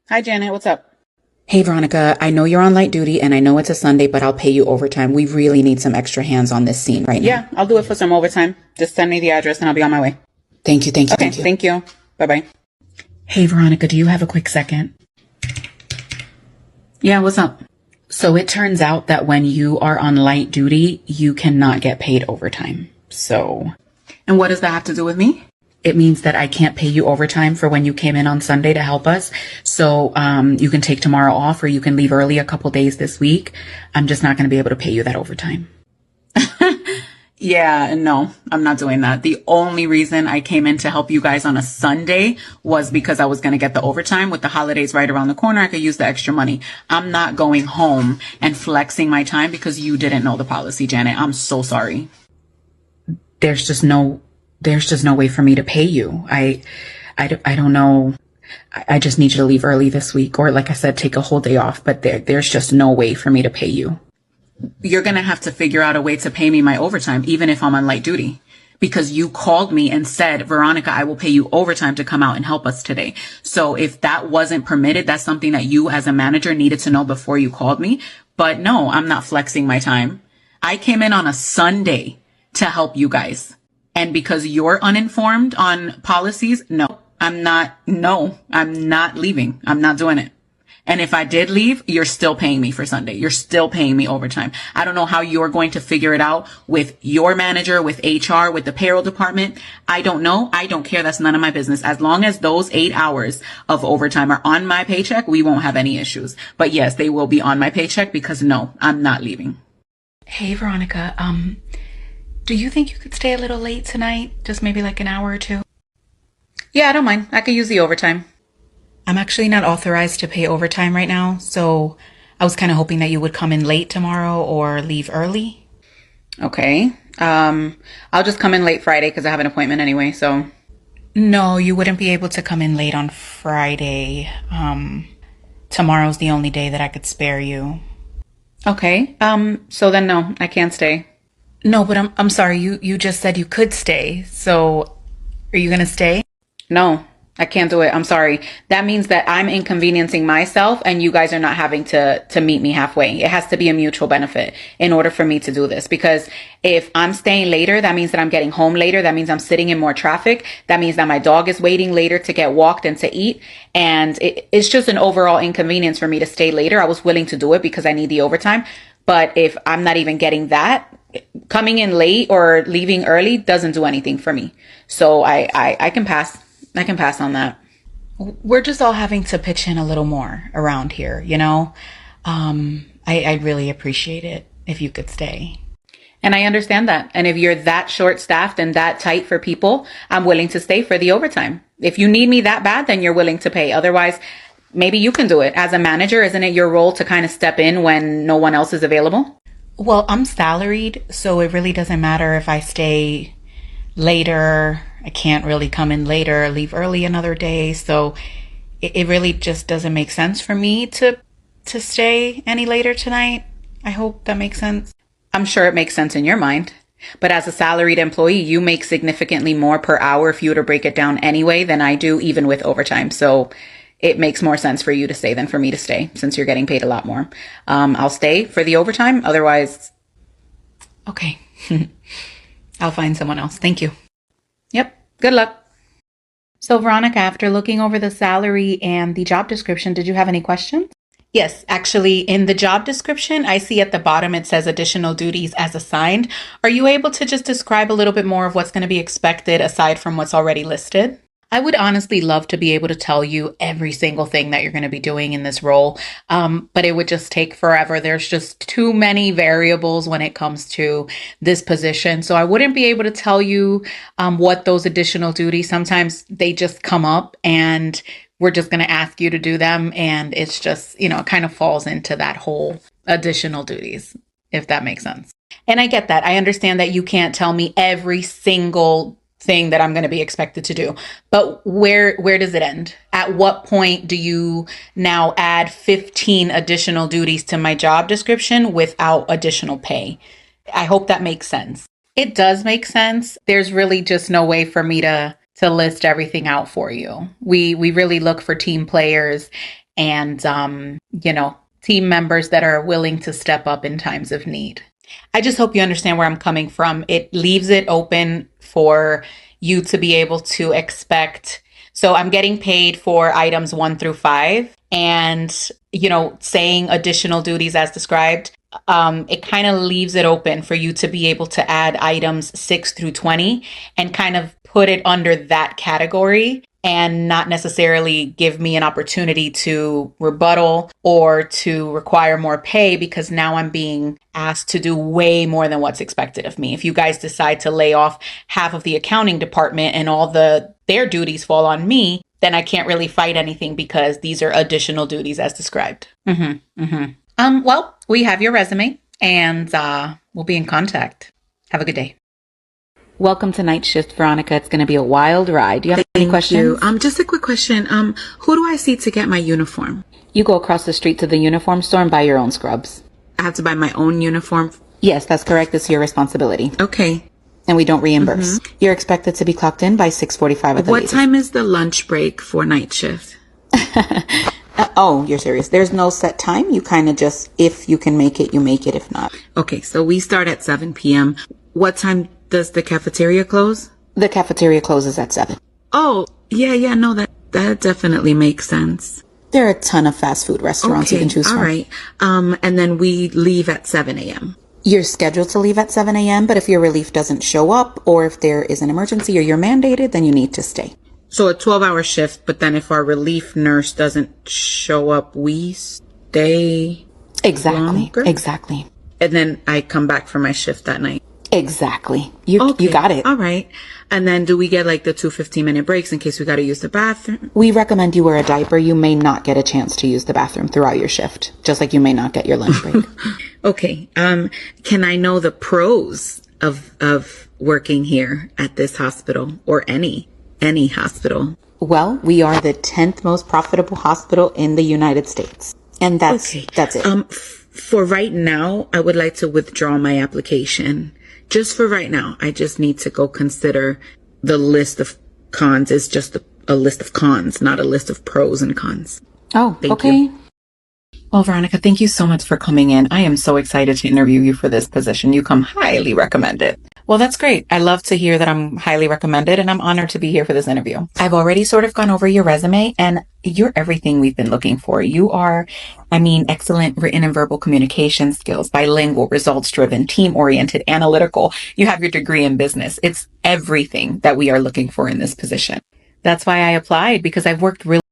Hi, Janet. What's up? Hey, Veronica, I know you're on light duty and I know it's a Sunday, but I'll pay you overtime. We really need some extra hands on this scene right now. Yeah, I'll do it for some overtime. Just send me the address and I'll be on my way. Thank you, thank you, Okay, thank you. thank you. Bye-bye. Hey, Veronica, do you have a quick second? Yeah, what's up? So it turns out that when you are on light duty, you cannot get paid overtime. So And what does that have to do with me? it means that I can't pay you overtime for when you came in on Sunday to help us. So you can take tomorrow off or you can leave early a couple days this week. I'm just not going to be able to pay you that overtime. Yeah, no, I'm not doing that. The only reason I came in to help you guys on a Sunday was because I was going to get the overtime. With the holidays right around the corner, I could use the extra money. I'm not going home and flexing my time because you didn't know the policy, Janet. I'm so sorry. There's just no way for me to pay you. I don't know. I just need you to leave early this week, or like I said, take a whole day off, but there's just no way for me to pay you. You're going to have to figure out a way to pay me my overtime, even if I'm on light duty, because you called me and said, Veronica, I will pay you overtime to come out and help us today. So if that wasn't permitted, that's something that you as a manager needed to know before you called me. But no, I'm not flexing my time. I came in on a Sunday to help you guys. And because you're uninformed on policies, no, I'm not leaving. I'm not doing it. And if I did leave, you're still paying me for Sunday. You're still paying me overtime. I don't know how you're going to figure it out with your manager, with HR, with the payroll department. I don't know. I don't care. That's none of my business. As long as those 8 hours of overtime are on my paycheck, we won't have any issues. But yes, they will be on my paycheck because no, I'm not leaving. Hey, Veronica, do you think you could stay a little late tonight? Just maybe like an hour or two? Yeah, I don't mind. I could use the overtime. I'm actually not authorized to pay overtime right now, so I was kind of hoping that you would come in late tomorrow or leave early. Okay. I'll just come in late Friday because I have an appointment anyway. So No, you wouldn't be able to come in late on Friday. Tomorrow's the only day that I could spare you. okay. So then no, I can't stay. No, but I'm sorry. You just said you could stay. So are you gonna stay? No, I can't do it. I'm sorry. That means that I'm inconveniencing myself and you guys are not having to meet me halfway. It has to be a mutual benefit in order for me to do this. Because if I'm staying later, that means that I'm getting home later. That means I'm sitting in more traffic. That means that my dog is waiting later to get walked and to eat. And it's just an overall inconvenience for me to stay later. I was willing to do it because I need the overtime. But if I'm not even getting that, coming in late or leaving early doesn't do anything for me. So I can pass. I can pass on that. We're just all having to pitch in a little more around here, you know? I'd really appreciate it if you could stay. And I understand that. And if you're that short staffed and that tight for people, I'm willing to stay for the overtime. If you need me that bad, then you're willing to pay. Otherwise, maybe you can do it. As a manager, isn't it your role to kind of step in when no one else is available? Well, I'm salaried, so it really doesn't matter if I stay later. I can't really come in later, leave early another day. So it really just doesn't make sense for me to stay any later tonight. I hope that makes sense. I'm sure it makes sense in your mind. But as a salaried employee, you make significantly more per hour if you were to break it down anyway than I do, even with overtime. So it makes more sense for you to stay than for me to stay since you're getting paid a lot more. I'll stay for the overtime. Otherwise, Okay. I'll find someone else. Thank you. yep. Good luck. So, Veronica, after looking over the salary and the job description, did you have any questions? Yes, actually, in the job description, I see at the bottom it says additional duties as assigned. Are you able to just describe a little bit more of what's going to be expected aside from what's already listed? I would honestly love to be able to tell you every single thing that you're going to be doing in this role, but it would just take forever. There's just too many variables when it comes to this position. So I wouldn't be able to tell you what those additional duties, sometimes they just come up and we're just going to ask you to do them. And it's just, it kind of falls into that whole additional duties, if that makes sense. And I get that. I understand that you can't tell me every single thing that I'm going to be expected to do. But where does it end? At what point do you now add 15 additional duties to my job description without additional pay? I hope that makes sense. It does make sense. There's really just no way for me to list everything out for you. We really look for team players and, team members that are willing to step up in times of need. I just hope you understand where I'm coming from. It leaves it open for you to be able to expect. So I'm getting paid for items 1 through 5, and, saying additional duties as described, it kind of leaves it open for you to be able to add items 6 through 20 and kind of put it under that category and not necessarily give me an opportunity to rebuttal or to require more pay, because now I'm being asked to do way more than what's expected of me. If you guys decide to lay off half of the accounting department and all their duties fall on me, then I can't really fight anything because these are additional duties as described. Well, we have your resume, and we'll be in contact. Have a good day. Welcome to Night Shift, Veronica. It's going to be a wild ride. Do you have any questions? Just a quick question. Who do I see to get my uniform? You go across the street to the uniform store and buy your own scrubs. I have to buy my own uniform? Yes, that's correct. It's your responsibility. Okay. And we don't reimburse. You're expected to be clocked in by 6:45 at the What latest. time is the lunch break for night shift? Oh, you're serious. There's no set time. You kind of just, if you can make it, you make it. If not. Okay, so we start at 7 p.m. What time does the cafeteria close? The cafeteria closes at 7. Oh, yeah, no, that definitely makes sense. There are a ton of fast food restaurants you can choose from. All right. And then we leave at 7 a.m. You're scheduled to leave at 7 a.m., but if your relief doesn't show up, or if there is an emergency or you're mandated, then you need to stay. So a 12-hour shift, but then if our relief nurse doesn't show up, we stay longer? Exactly. And then I come back for my shift that night. Exactly. You got it. All right. And then do we get like the 2 15-minute breaks in case we got to use the bathroom? We recommend you wear a diaper. You may not get a chance to use the bathroom throughout your shift, just like you may not get your lunch break. Okay. Can I know the pros of working here at this hospital, or any hospital? Well, we are the 10th most profitable hospital in the United States. And that's it. For right now, I would like to withdraw my application. Just for right now, I just need to go consider the list of cons. It's just a list of cons, not a list of pros and cons. Oh, Thank you. Well, Veronica, thank you so much for coming in. I am so excited to interview you for this position. You come highly recommended. Well, that's great. I love to hear that I'm highly recommended, and I'm honored to be here for this interview. I've already sort of gone over your resume, and you're everything we've been looking for. You are, excellent written and verbal communication skills, bilingual, results-driven, team-oriented, analytical. You have your degree in business. It's everything that we are looking for in this position. That's why I applied, because I've worked really